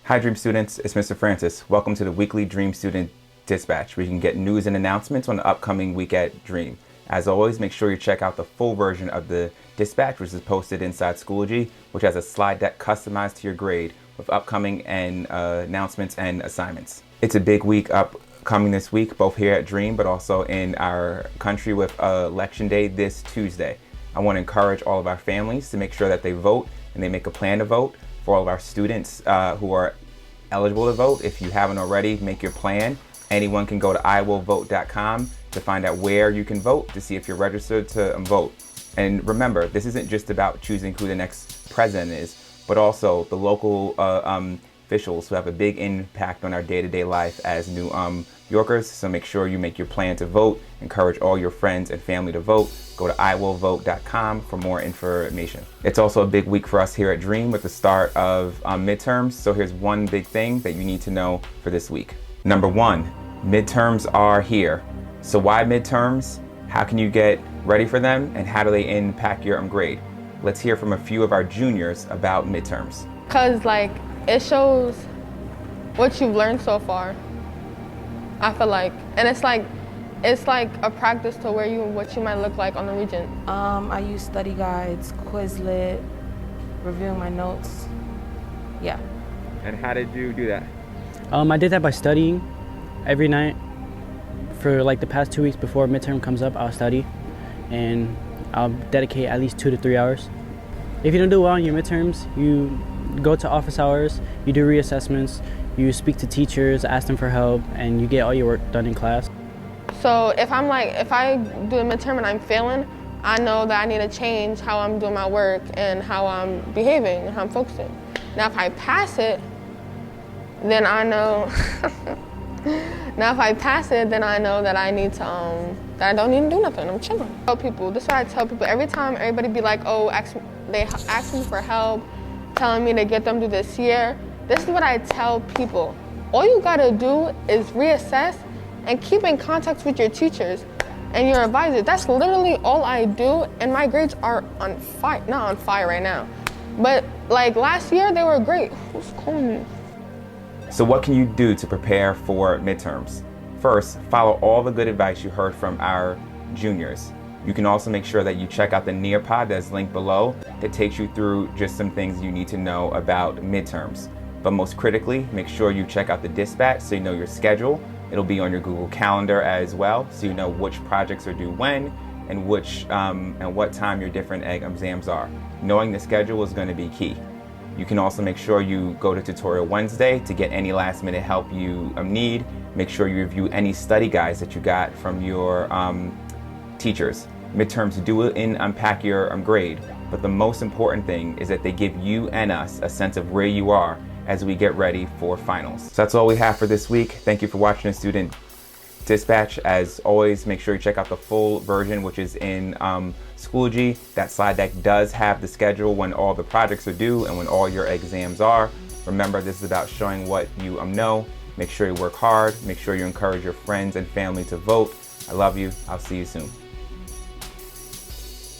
Hi Dream students, it's Mr. Francis. Welcome to the weekly Dream Student Dispatch, where you can get news and announcements on the upcoming week at Dream. As always, make sure you check out the full version of the dispatch, which is posted inside Schoology, which has a slide deck customized to your grade with upcoming and announcements and assignments. It's a big week upcoming this week, both here at Dream, but also in our country with Election Day this Tuesday. I want to encourage all of our families to make sure that they vote and they make a plan to vote. For all of our students who are eligible to vote, if you haven't already, make your plan. Anyone can go to iwillvote.com to find out where you can vote, to see if you're registered to vote. And remember, this isn't just about choosing who the next president is, but also the local officials who have a big impact on our day-to-day life as New Yorkers. So make sure you make your plan to vote. Encourage all your friends and family to vote. Go to iwillvote.com for more information. It's also a big week for us here at Dream with the start of midterms. So here's one big thing that you need to know for this week. Number one, midterms are here. So why midterms? How can you get ready for them? And how do they impact your grade? Let's hear from a few of our juniors about midterms. Because it shows what you've learned so far, I feel like. And it's like a practice to what you might look like on the region. I use study guides, Quizlet, reviewing my notes. Yeah. And how did you do that? I did that by studying every night. For the past 2 weeks before midterm comes up, I'll study and I'll dedicate at least 2 to 3 hours. If you don't do well in your midterms, you go to office hours, you do reassessments, you speak to teachers, ask them for help, and you get all your work done in class. So if I do a midterm and I'm failing, I know that I need to change how I'm doing my work and how I'm behaving and how I'm focusing. Now if I pass it, then I know that I need to that I don't need to do nothing. I'm chilling. This is what I tell people every time. Everybody be like, oh, they ask me for help, telling me to get them through this year. This is what I tell people. All you gotta do is reassess and keep in contact with your teachers and your advisors. That's literally all I do, and my grades are on fire. Not on fire right now, but last year they were great. Who's calling me? So what can you do to prepare for midterms? First, follow all the good advice you heard from our juniors. You can also make sure that you check out the NearPod that's linked below that takes you through just some things you need to know about midterms. But most critically, make sure you check out the dispatch so you know your schedule. It'll be on your Google Calendar as well, so you know which projects are due when and what time your different exams are. Knowing the schedule is going to be key. You can also make sure you go to Tutorial Wednesday to get any last minute help you need. Make sure you review any study guides that you got from your teachers. Midterms do unpack your grade, but the most important thing is that they give you and us a sense of where you are as we get ready for finals. So that's all we have for this week. Thank you for watching the Student Dispatch. As always, make sure you check out the full version, which is in Schoology. That slide deck does have the schedule when all the projects are due and when all your exams are. Remember, this is about showing what you know. Make sure you work hard. Make sure you encourage your friends and family to vote. I love you. I'll see you soon.